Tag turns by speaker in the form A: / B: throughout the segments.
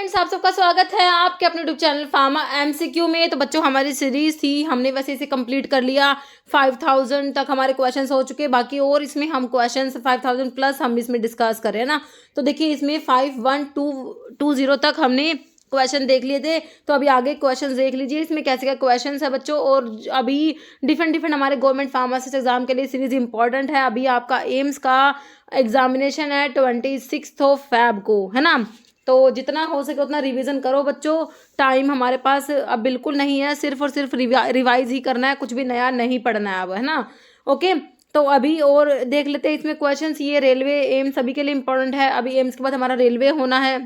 A: Friends, आप सबका स्वागत है आपके अपने यूट्यूब चैनल फार्मा एमसीक्यू में। तो बच्चों, हमारी सीरीज थी, हमने वैसे इसे कंप्लीट कर लिया। 5000 तक हमारे क्वेश्चंस हो चुके, बाकी और इसमें हम क्वेश्चंस 5000 प्लस हम इसमें डिस्कस कर रहे हैं ना। तो देखिए, इसमें 5120 तक हमने क्वेश्चन देख लिए थे। तो अभी आगे क्वेश्चन देख लीजिए, इसमें कैसे क्या क्वेश्चन है बच्चों। और अभी डिफरेंट हमारे गवर्नमेंट फार्मासिस्ट एग्जाम के लिए सीरीज इंपॉर्टेंट है। अभी आपका एम्स का एग्जामिनेशन है 26 को, है ना। तो जितना हो सके उतना रिवीजन करो बच्चों। टाइम हमारे पास अब बिल्कुल नहीं है, सिर्फ और सिर्फ रिवाइज ही करना है, कुछ भी नया नहीं पढ़ना है अब, है ना। ओके, तो अभी और देख लेते हैं इसमें क्वेश्चंस। ये रेलवे एम्स सभी के लिए इंपॉर्टेंट है। अभी एम्स के बाद हमारा रेलवे होना है,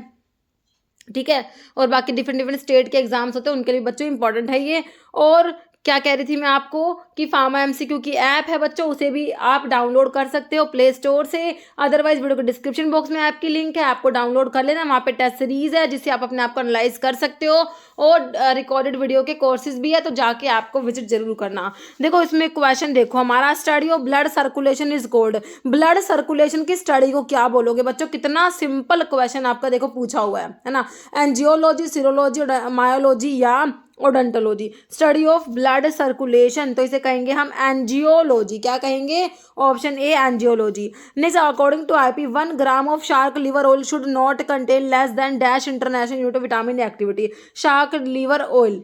A: ठीक है। और बाकी डिफरेंट स्टेट के एग्जाम्स होते हैं, उनके लिए बच्चों इंपॉर्टेंट है ये। और क्या कह रही थी मैं आपको कि फार्मा एमसीक्यू की ऐप है बच्चों, उसे भी आप डाउनलोड कर सकते हो प्ले स्टोर से। अदरवाइज वीडियो के डिस्क्रिप्शन बॉक्स में ऐप की लिंक है, आपको डाउनलोड कर लेना। वहाँ पे टेस्ट सीरीज है जिससे आप अपने आप को एनालाइज कर सकते हो, और रिकॉर्डेड वीडियो के कोर्सेज भी है, तो जाके आपको विजिट जरूर करना। देखो इसमें क्वेश्चन देखो, हमारा study of blood circulation is called. Blood circulation की स्टडी को क्या बोलोगे बच्चों? कितना सिंपल क्वेश्चन आपका देखो पूछा हुआ है ना। एंजियोलॉजी, सीरोलॉजी, मायोलॉजी या odontology. Study of blood circulation, तो इसे कहेंगे हम एंजियोलॉजी। क्या कहेंगे? Option A angiology. Next, according to IP 1 gram of shark liver oil should not contain less than dash international unit of vitamin activity. Shark liver oil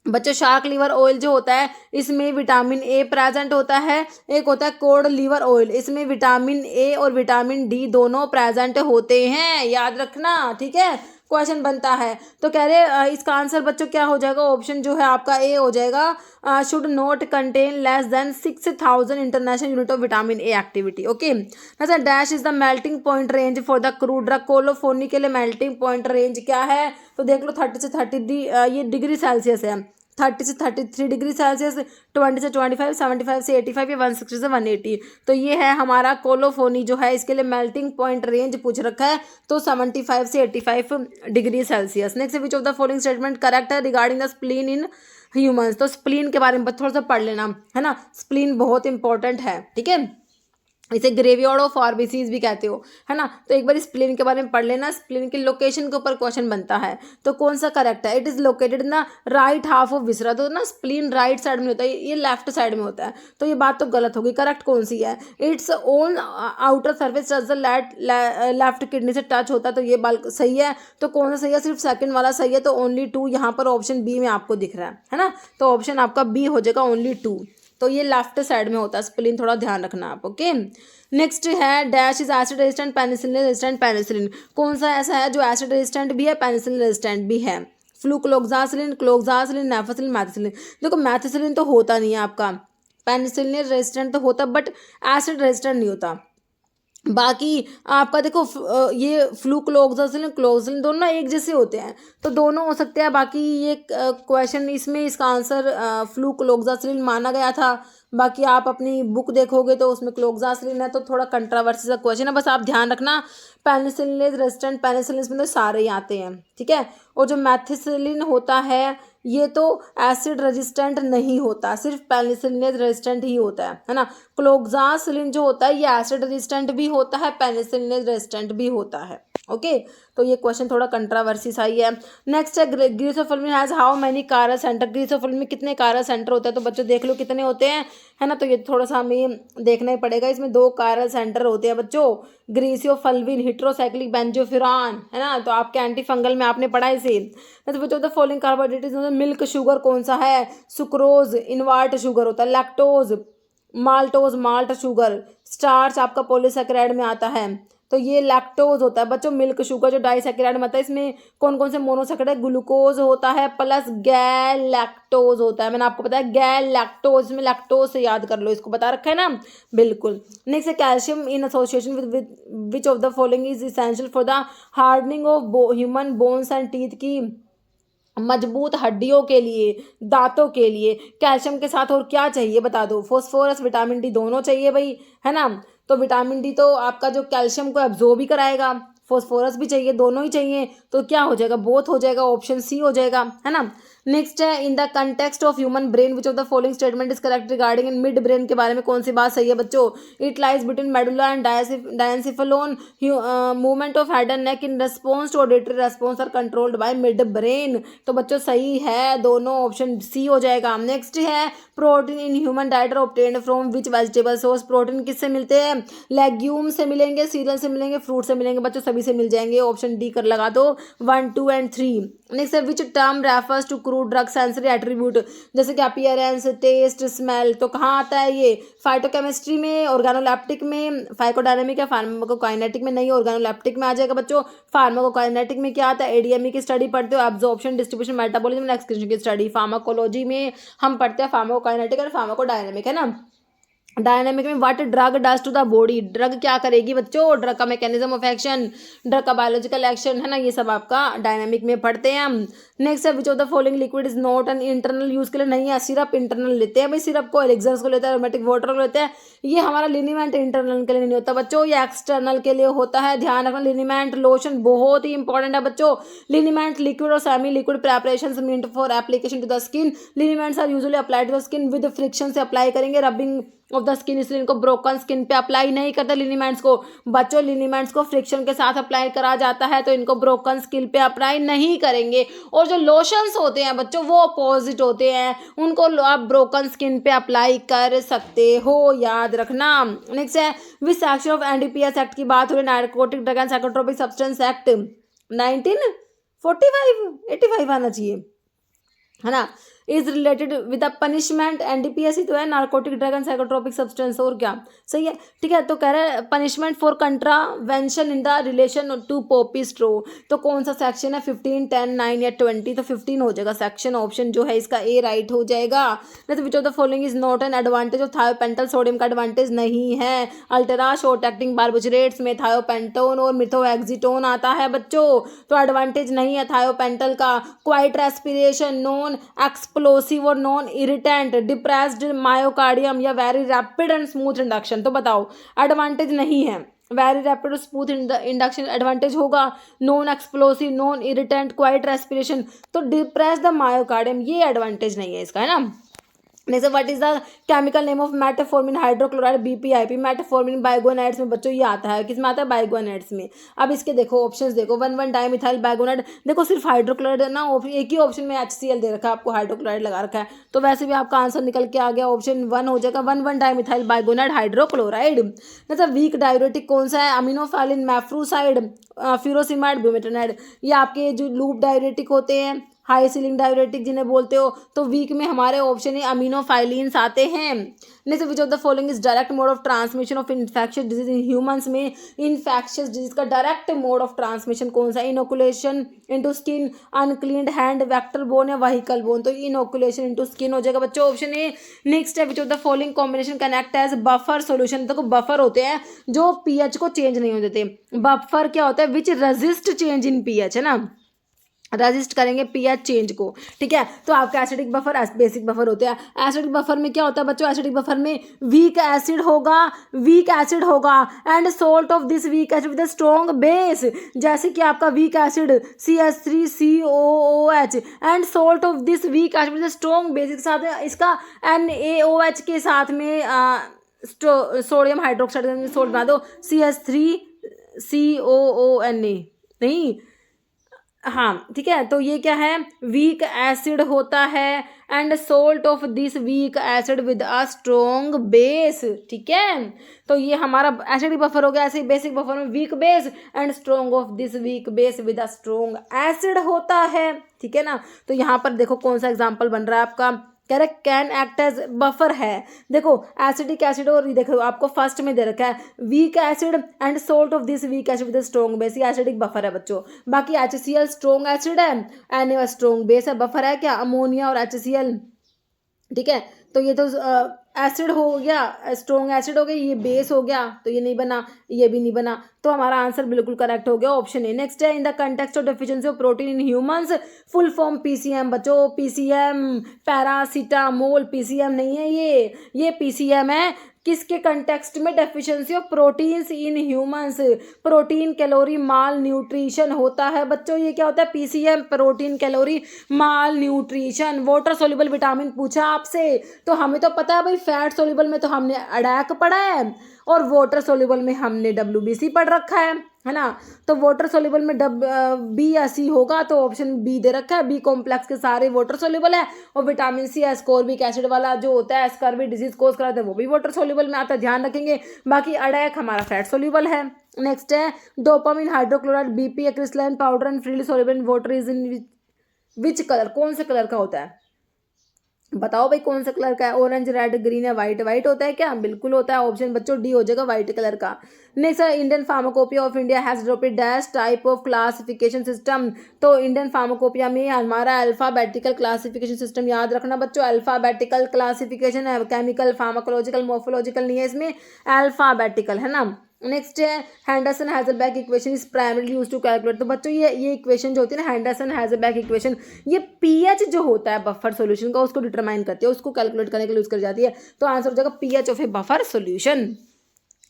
A: बच्चों, shark liver oil जो होता है इसमें विटामिन ए प्रेजेंट होता है। एक होता है कोड लिवर ऑयल, इसमें विटामिन ए और विटामिन डी दोनों प्रेजेंट होते हैं, याद रखना, ठीक है। क्वेश्चन बनता है तो कह रहे इसका आंसर बच्चों क्या हो जाएगा? ऑप्शन जो है आपका ए हो जाएगा, should not contain less than 6000 international unit of vitamin A activity. Okay, अच्छा, dash is the melting point range for the crude drug. Colophony के लिए मेल्टिंग पॉइंट रेंज क्या है? तो देख लो 30 से 30 ये डिग्री सेल्सियस है। 30 से 33 डिग्री सेल्सियस, 20 से 25, 75 से 85 या 160 से 180। तो ये है हमारा कोलोफोनी जो है, इसके लिए मेल्टिंग पॉइंट रेंज पूछ रखा है, तो 75 से 85 degree Celsius. Next, which of the following statement correct है regarding the spleen in humans. तो स्प्लीन के बारे में थोड़ा सा पढ़ लेना, है ना। स्प्लीन बहुत इंपॉर्टेंट है, ठीक है। इसे ग्रेवयार्ड ऑफ आरबीसीज भी कहते हो, है ना। तो एक बार स्प्लीन के बारे में पढ़ लेना। स्प्लीन की लोकेशन के ऊपर क्वेश्चन बनता है, तो कौन सा करेक्ट है? It is located in the right half of viscera. तो ना स्प्लीन राइट साइड में होता है, ये लेफ्ट साइड में होता है, तो ये बात तो गलत होगी। करेक्ट कौन सी है? Its own outer surface touch the left kidney से टच होता है, तो ये बाल सही है। तो कौन सा सही है? सिर्फ सेकंड वाला सही है, तो ओनली 2 यहाँ पर ऑप्शन बी में आपको दिख रहा है ना। तो ऑप्शन आपका बी हो जाएगा, ओनली 2। तो ये लेफ्ट साइड में होता है स्प्लीन, थोड़ा ध्यान रखना आप। ओके, नेक्स्ट है dash is acid resistant penicillin resistant penicillin. कौन सा ऐसा है जो एसिड रेजिस्टेंट भी है, पेनिसिलिन रेजिस्टेंट भी है? फ्लूक्लोक्सासिलिन, क्लोक्सासिलिन, नेफासिलिन, मैथिसिलिन। देखो मैथिसिलिन तो होता नहीं है आपका, पेनिसिलिन रेजिस्टेंट तो होता बट एसिड रेजिस्टेंट नहीं होता। बाकी आपका देखो ये फ्लूक्लोक्सासिलिन, क्लोक्सासिलिन दोनों ना एक जैसे होते हैं, तो दोनों हो सकते हैं। बाकी ये क्वेश्चन इसमें इसका आंसर फ्लूक्लोक्सासिलिन माना गया था। बाकी आप अपनी बुक देखोगे तो उसमें क्लोक्सासिलिन है, तो थोड़ा कंट्रोवर्सी सा क्वेश्चन है, बस आप ध्यान रखना। पेनिसिलिन रेजिस्टेंट पेनिसिलिन में तो सारे ही आते हैं, ठीक है। और जो मैथिसिलिन होता है ये तो एसिड रेजिस्टेंट नहीं होता, सिर्फ पेनिसिलिन रेजिस्टेंट ही होता है ना। क्लोक्सासिलिन जो होता है ये एसिड रेजिस्टेंट भी होता है, पेनिसिलिन रेजिस्टेंट भी होता है। ओके, तो ये क्वेश्चन थोड़ा कंट्रोवर्सी सा ही है। नेक्स्ट है ग्रीसोफिल्म हैज हाउ मेनी कारा सेंटर। ग्रीसोफिल्म में कितने कारा सेंटर होते हैं? तो बच्चों देख लो कितने होते हैं, है ना। तो ये थोड़ा सा हमें देखना ही पड़ेगा। इसमें 2 कारा सेंटर होते हैं बच्चों, ग्रीसियोफल्विन, हिट्रोसाइक्लिक बेंजोफिरान, है ना। तो आपके एंटी फंगल में आपने पढ़ा इसे। तो बच्चों the following carbohydrates, milk sugar कौन सा है? सुक्रोज इनवर्ट शुगर होता है, lactose maltose malt sugar, starch आपका पॉलीसेकेराइड में आता है, तो ये लैक्टोज होता है बच्चों। मिल्क शुगर जो डाइसेकेराइड में आता है, इसमें कौन कौन से मोनोसेकेराइड? ग्लूकोज होता है प्लस गैल लैक्टोज होता है। मैंने आपको बताया गैल लैक्टोज, में लैक्टोज से याद कर लो, इसको बता रखा है ना, बिल्कुल। नेक्स्ट है calcium in association with which of the following is essential for the hardening of human bones and teeth. की मजबूत हड्डियों के लिए, दांतों के लिए कैल्शियम के साथ और क्या चाहिए बता दो? फॉस्फोरस, विटामिन डी दोनों चाहिए भाई, है ना। तो विटामिन डी तो आपका जो कैल्शियम को एब्जॉर्ब ही कराएगा, फॉस्फोरस भी चाहिए, दोनों ही चाहिए, तो क्या हो जाएगा? बोथ हो जाएगा, ऑप्शन सी हो जाएगा, है ना। नेक्स्ट है in the context of human brain which of the following statement is correct regarding in mid brain के बारे में कौन सी बात सही है बच्चों? It lies between medulla and diencephalon movement of head and neck in response to auditory response are controlled by mid brain. तो बच्चों सही है दोनों, ऑप्शन सी हो जाएगा। नेक्स्ट है protein in human diet are obtained from which vegetable source. Protein किससे मिलते हैं? लेग्यूम से मिलेंगे, सीरियल से मिलेंगे, फ्रूट से मिलेंगे बच्चों, सभी से मिल जाएंगे। ऑप्शन डी कर लगा दो 1, 2 एंड 3। नेक्स्ट है which term refers to crude drug sensory attribute, जैसे कि अपीयरेंस, टेस्ट, स्मेल। तो कहाँ आता है ये? फाइटोकेमिस्ट्री में, ऑर्गेनोलेप्टिक में, फाइकोडायनेमिक या फार्माकोकाइनेटिक में? नहीं, ऑर्गेनोलेप्टिक में आ जाएगा बच्चों। फार्माकोकाइनेटिक में क्या आता है? एडीएमई की स्टडी पढ़ते हो, एब्जॉर्प्शन, डिस्ट्रीब्यूशन, मेटाबॉलिज्म, एक्सक्रीशन की स्टडी। फार्माकोलॉजी में हम पढ़ते हैं फार्माकोकाइनेटिक और फार्माकोडायनेमिक, है ना। डायनेमिक में what drug does to the body, drug क्या करेगी बच्चों? ड्रग का मैकेनिज्म ऑफ एक्शन, ड्रग का बायोलॉजिकल एक्शन, है ना, ये सब आपका डायनेमिक में पढ़ते हैं हम। नेक्स्ट है which of the following liquid is not an internal use के लिए नहीं है। सिरप इंटरनल लेते हैं भाई, सिरप को एलिक्सर्स को लेते हैं, एरोमेटिक वाटर को लेते हैं। ये हमारा लिनिमेंट इंटरनल के लिए नहीं होता बच्चों, ये एक्सटर्नल के लिए होता है, ध्यान रखना। लिनिमेंट लोशन बहुत ही इंपॉर्टेंट है बच्चों। लिनिमेंट लिक्विड और semi liquid preparation meant for application to the skin. Liniments are usually applied to the skin with friction से अप्लाई करेंगे, रबिंग ऑफ द स्किन, इसलिए इनको ब्रोकन स्किन पे अप्लाई नहीं करते लिनिमेंट्स को बच्चों। लिनिमेंट्स को फ्रिक्शन के साथ अप्लाई करा जाता है, तो इनको ब्रोकन स्किन पे अप्लाई नहीं करेंगे। और जो लोशंस होते हैं बच्चों वो अपोजिट होते हैं, उनको आप ब्रोकन स्किन पे अप्लाई कर सकते हो, याद रखना। नेक्स्ट है which section of NDPS act की बात हो रही है? Narcotic drug and psychotropic substance act 1945, 85 आना चाहिए, है ना। Is related with the punishment, NDPS ही तो है, narcotic drug and psychotropic substance, और क्या सही है, ठीक है। तो कह रहा है punishment for contravention in the relation to poppy straw. तो कौन सा सेक्शन है? 15, 10, 9 या 20? तो 15 हो जाएगा सेक्शन, ऑप्शन जो है इसका ए राइट हो जाएगा। नहीं तो विच of the following is not an advantage of thiopental, sodium का एडवांटेज नहीं है। अल्टेरा शॉर्ट एक्टिंग बार्बिट्रेट्स में थायोपेंटोन और मिथोएक्सिटोन आता है बच्चों, तो एडवांटेज नहीं है थायोपेंटल का। क्वाइट रेस्पिरेशन, नॉन एक्सप्लोसिव और नॉन इरिटेंट, डिप्रेस्ड मायोकार्डियम या very rapid and smooth induction. तो बताओ एडवांटेज नहीं है। वेरी रैपिड और स्मूथ इंडक्शन एडवांटेज होगा, non explosive, non irritant, quiet respiration. तो डिप्रेस द मायोकार्डियम ये एडवांटेज नहीं है इसका, है ना। Next what is the chemical name of metformin hydrochloride BPIP. Metformin biguanides में बच्चों ये आता है, किस में आता है? बाइगोनाइड्स में। अब इसके देखो ऑप्शंस देखो, 1,1 डाइमिथाइल बाइगोनाइड, देखो सिर्फ हाइड्रोक्लोराइड है ना, एक ही ऑप्शन में HCl दे रखा है आपको, हाइड्रोक्लोराइड लगा रखा है, तो वैसे भी आपका आंसर निकल के आ गया, ऑप्शन 1 हो जाएगा, 1,1 डाइमिथाइल बाइगोनाइड हाइड्रोक्लोराइड। मतलब वीक डायरेटिक कौन सा है? अमीनोफाइलिन, मैफ्रूसाइड, फ्यूरोसिमाइड, ब्यूमेटोनाइड। ये आपके जो लूप डायरेटिक होते हैं, हाई सीलिंग डायरेटिक जिन्हें बोलते हो, तो वीक में हमारे ऑप्शन है अमीनोफाइलिन्स आते हैं। Next which of the following is direct mode of transmission of infectious disease in humans में। इन्फेक्शियस डिजीज का डायरेक्ट मोड ऑफ ट्रांसमिशन कौन सा? Inoculation into skin, uncleaned hand, vector borne या व्हीकल बोन। तो inoculation into skin हो जाएगा बच्चों, option A. Next है which of the following combination can act as buffer solution. देखो बफर होते हैं जो पीएच को चेंज नहीं होने देते। बफर क्या होता है? विच रेजिस्ट चेंज इन पीएच, है ना, रजिस्ट करेंगे पीएच चेंज को, ठीक है। तो आपका एसिडिक बफर, बेसिक बफर होते हैं। एसिडिक बफर में क्या होता है बच्चों? एसिडिक बफर में वीक एसिड होगा and salt of this weak acid with strong base, जैसे कि आपका weak acid CH3COOH and salt of this weak acid with strong base के साथ इसका NaOH के साथ में सोडियम हाइड्रोक्साइड सोल्ट बना दो, CH3COONA, नहीं, हाँ ठीक है। तो ये क्या है? वीक एसिड होता है and salt of this weak acid with a strong base, ठीक है। तो ये हमारा एसिडिक बफर हो गया। ऐसे बेसिक बफर में weak base and strong of this weak base with a strong acid होता है, ठीक है ना। तो यहाँ पर देखो कौन सा एग्जाम्पल बन रहा है आपका, कह रहे कैन एक्ट एज बफर है। देखो एसिडिक एसिड, और देखो आपको फर्स्ट में दे रखा है weak acid and salt of this weak acid with strong base, ये एसिडिक बफर है बच्चों। बाकी HCl स्ट्रॉन्ग एसिड है, Na स्ट्रॉन्ग बेस है। बफर है क्या? अमोनिया और HCl, ठीक है। तो ये तो एसिड हो गया, स्ट्रॉन्ग एसिड हो गया, ये बेस हो गया, तो ये नहीं बना, ये भी नहीं बना, तो हमारा आंसर बिल्कुल करेक्ट हो गया, ऑप्शन ए। नेक्स्ट है in the context of deficiency of protein in humans, full form PCM बच्चों। PCM पैरासीटामोल, PCM नहीं है ये PCM है किसके कंटेक्स्ट में? Deficiency of proteins in humans, protein calorie mall nutrition होता है बच्चों। ये क्या होता है? पीसीएम, प्रोटीन कैलोरी माल न्यूट्रिशन। वाटर सोल्यूबल विटामिन पूछा आपसे, तो हमें तो पता है भाई, फैट सोल्यूबल में तो हमने अडैक पढ़ा है और वाटर सोल्यूबल में हमने डब्ल्यूबीसी पढ़ रखा है ना। तो वाटर सोल्यूबल में बी या सी होगा, तो ऑप्शन बी दे रखा है। बी कॉम्प्लेक्स के सारे वाटर सोल्यूबल है और विटामिन सी एस्कॉर्बिक एसिड वाला जो होता है स्कर्वी डिजीज कोज कराता है वो भी वाटर सोल्यूबल में आता है, ध्यान रखेंगे। बाकी अडैक हमारा फैट सोल्यूबल है। नेक्स्ट है dopamine, hydrochloride, BP, crystalline powder and freely soluble in water is in which colour, कौन से कलर का होता है? बताओ भाई कौन सा कलर का है? ऑरेंज, रेड, ग्रीन या वाइट? वाइट होता है क्या? बिल्कुल होता है। ऑप्शन बच्चों डी हो जाएगा, वाइट कलर का। नेक्स्ट है Indian pharmacopoeia of India has adopted dash type of classification system. तो इंडियन फार्माकोपिया में हमारा अल्फाबेटिकल क्लासिफिकेशन सिस्टम, याद रखना बच्चों, अल्फाबेटिकल क्लासिफिकेशन है, केमिकल, फार्माकोलॉजिकल, मॉर्फोलॉजिकल नहीं है इसमें, अल्फाबेटिकल है ना। नेक्स्ट है Henderson Hasselbalch equation is primary use to calculate. तो बच्चों ये इक्वेशन जो होती है ना, हैंडरसन हैजलबैक इक्वेशन, ये पीएच जो होता है बफर सॉल्यूशन का, उसको डिटरमाइन करती है, उसको कैलकुलेट करने के लिए यूज कर जाती है। तो आंसर हो जाएगा pH of A buffer solution.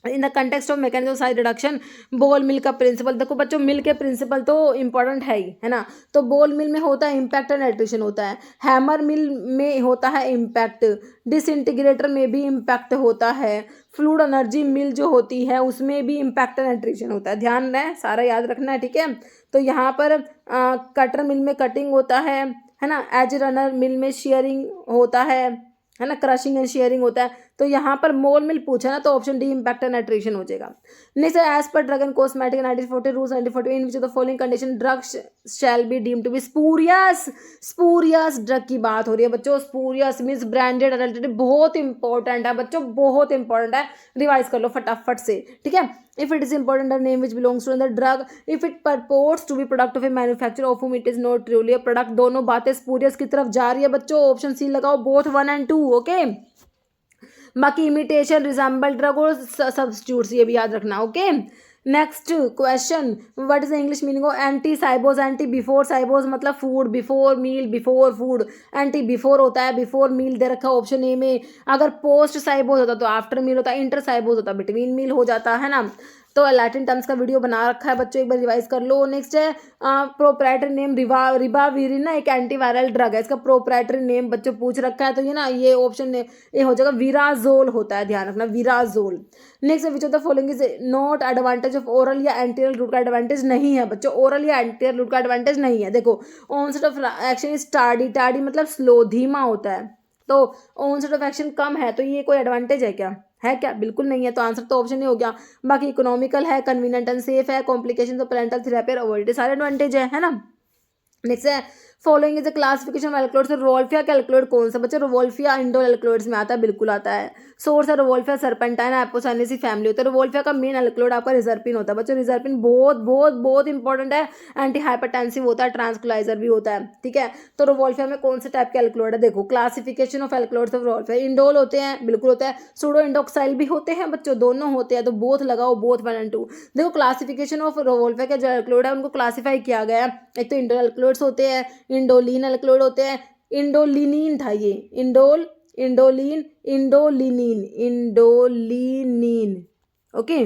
A: In the context of mechanism of size reduction, बोल मिल का प्रिंसिपल। देखो बच्चों, मिल के प्रिंसिपल तो इंपॉर्टेंट है ही, है ना। तो बोल मिल में होता है इम्पैक्ट एंड एट्रिशन होता है, हैमर मिल में होता है इम्पैक्ट, डिसइंटीग्रेटर में भी इम्पैक्ट होता है, फ्लूइड एनर्जी मिल जो होती है उसमें भी इम्पैक्ट एंड एट्रिशन होता है। ध्यान रहे, सारा याद रखना है, ठीक है। तो यहाँ पर कटर मिल में कटिंग होता है ना। एज रनर मिल में शेयरिंग होता है ना, क्रशिंग एंड शेयरिंग होता है। तो यहाँ पर मोल मिल पूछा ना, तो option D impact and attrition हो जाएगा। Next as per drug and cosmetic 1940 rules 1940 in which of the following condition drug shall be deemed to be spurious. Spurious drug की बात हो रही है बच्चों। स्पूरियस मीन्स ब्रांडेड एडल्टरेटेड, बहुत important है बच्चों, बहुत इंपॉर्टेंट है, रिवाइज कर लो फटाफट से, ठीक है। If it is important, the name which belongs to the drug, if it purports to be product of a manufacturer of whom it is not truly a product, दोनों बातें स्पूरियस की तरफ जा रही है बच्चों। ऑप्शन सी लगाओ, both 1 and 2, okay. बाकी इमिटेशन, रिजेंबल ड्रग और सब्स्टिट्यूट्स, ये भी याद रखना, okay. Next question, what is the English meaning of ante cibos? Ante before cibos मतलब food, before meal, before food. Ante before होता है, बिफोर मील दे रखा ऑप्शन ए में। अगर पोस्ट साइबोज होता तो आफ्टर मील होता, इंटर साइबोज होता बिटवीन मील हो जाता है ना। तो लैटिन टर्म्स का वीडियो बना रखा है बच्चों, एक बार रिवाइज कर लो। नेक्स्ट है प्रोप्राइटरी नेम, रिबाविरिन ना एक एंटीवायरल ड्रग है, इसका प्रोप्राइटरी नेम बच्चों पूछ रखा है, तो ये ना ये ऑप्शन ये हो जाएगा विराजोल होता है, ध्यान रखना विराजोल। Next which of the following is not advantage of oral या एंटीरियर रूट का एडवांटेज नहीं है बच्चों, ओरल या एंटीरियर रूट का एडवांटेज नहीं है। देखो onset of action is tardy, tardy मतलब स्लो, धीमा होता है, तो ऑनसेट ऑफ एक्शन कम है, तो ये कोई एडवांटेज है क्या? है क्या? बिल्कुल नहीं है, तो आंसर तो ऑप्शन ही हो गया। बाकी इकोनॉमिकल है, कन्वीनियंट एंड सेफ है, complication of parental therapy avoid, सारे एडवांटेज है ना। नेक्स्ट है following is the classification of alkaloids. Rauvolfia का एल्कलॉइड कौन सा बच्चा? रोवोल्फिया इंडोल एल्कलॉइड्स में आता है, बिल्कुल आता है। सोर्स है रोवोल्फिया सर्पेंटाइन एपोसाइनेसी फैमिली होता है। रोवोल्फिया का मेन एल्कलॉइड आपका रिजर्पिन होता है बच्चों। रिजर्पिन बहुत बहुत बहुत इंपॉर्टेंट है, एंटी हाइपरटेंसिव होता है, ट्रांसक्युलाइजर भी होता है, ठीक है। तो रोवोल्फिया में कौन से टाइप के एल्कलॉइड है? देखो classification of alkaloids of rauvolfia, indole होते हैं, बिल्कुल होता है, सूडो इंडोक्साइल भी होते हैं बच्चों, दोनों होते हैं, तो बोथ लगाओ, बोथ 1 and 2। देखो क्लासिफिकेशन ऑफ रोवोल्फिया के जो एल्कलॉइड है उनको क्लासीफाई किया गया है, एक तो इंडोल एल्कलॉइड्स होते हैं, इंडोलिन एल्कलॉइड होते हैं, इंडोलिनिन था ये, इंडोलिनिन, ओके,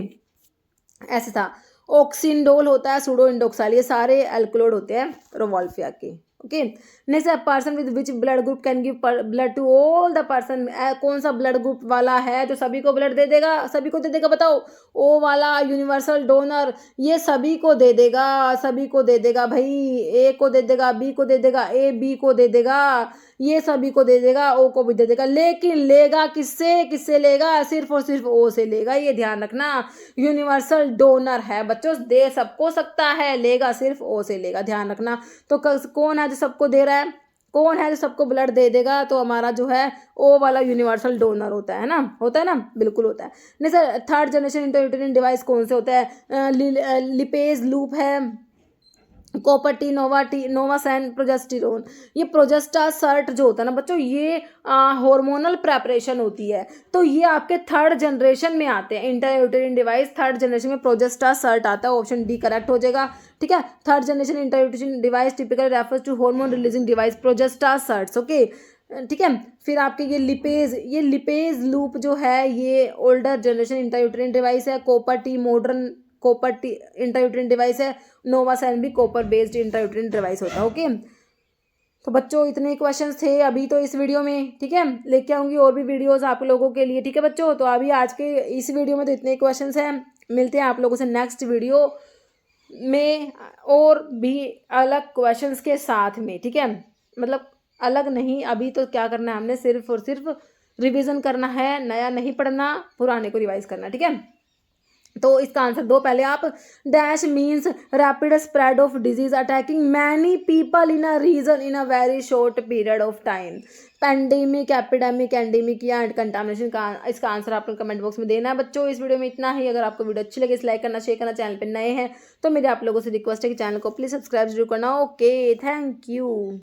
A: ऐसे था। ऑक्सिंडोल होता है, सूडो इंडोक्साइल, ये सारे एल्कलॉइड होते हैं रोवोल्फिया के, ओके। नेक्स्ट है person with which blood group can give blood to all the person. कौन सा ब्लड ग्रुप वाला है जो सभी को ब्लड दे देगा? सभी को दे देगा, बताओ। ओ वाला यूनिवर्सल डोनर, ये सभी को दे देगा, सभी को दे देगा भाई। ए को दे देगा, बी को दे देगा, ए बी को दे देगा, ये सभी को दे देगा, ओ को भी दे देगा, लेकिन लेगा किससे? किससे लेगा? सिर्फ और सिर्फ ओ से लेगा, ये ध्यान रखना। यूनिवर्सल डोनर है बच्चों, दे सबको सकता है, लेगा सिर्फ ओ से लेगा, ध्यान रखना। तो कौन है जो सबको दे रहा है? कौन है जो सबको ब्लड दे देगा? तो हमारा जो है ओ वाला यूनिवर्सल डोनर होता है ना, होता है ना, बिल्कुल होता है। नहीं sir, third generation intrauterine device कौन से होता है? लिपेज लूप है, कॉपर टी, नोवासैन, प्रोजेस्टेरोन। ये प्रोजेस्टासर्ट जो होता है ना बच्चों, ये हार्मोनल प्रेपरेशन होती है, तो ये आपके थर्ड जनरेशन में आते हैं। इंट्रायूटेरिन डिवाइस थर्ड जनरेशन में प्रोजेस्टासर्ट आता है, ऑप्शन डी करेक्ट हो जाएगा, ठीक है। Third generation intrauterine device typically refers to hormone releasing device progestaserts, okay. ठीक है। फिर आपके ये लिपेज लूप जो है ये ओल्डर जनरेशन इंट्रायूटेरिन डिवाइस है। Copper T modern copper T intrauterine device है। नोवासेन भी कॉपर बेस्ड इंट्रायूटेरिन डिवाइस होता है। ओके, तो बच्चों इतने क्वेश्चंस थे अभी तो इस वीडियो में, ठीक है। लेके आऊँगी और भी वीडियोस आप लोगों के लिए, ठीक है बच्चों। तो अभी आज के इस वीडियो में तो इतने क्वेश्चंस हैं। मिलते हैं आप लोगों से नेक्स्ट वीडियो में और भी अलग क्वेश्चंस के साथ में, ठीक है। मतलब अलग नहीं, अभी तो क्या करना है हमने, सिर्फ और सिर्फ रिवीजन करना है, नया नहीं पढ़ना, पुराने को रिवाइज करना, ठीक है। तो इसका आंसर दो पहले आप। Dash means rapid spread of disease attacking many people in a region in a very short period of time. Pandemic, epidemic, endemic या कंटामिनेशन का इसका आंसर आपने कमेंट बॉक्स में देना है बच्चों। इस वीडियो में इतना ही। अगर आपको वीडियो अच्छी लगे इस लाइक करना, शेयर करना, चैनल पर नए हैं तो मेरे आप लोगों से रिक्वेस्ट है कि चैनल को प्लीज सब्सक्राइब जरूर करना। Okay, thank you.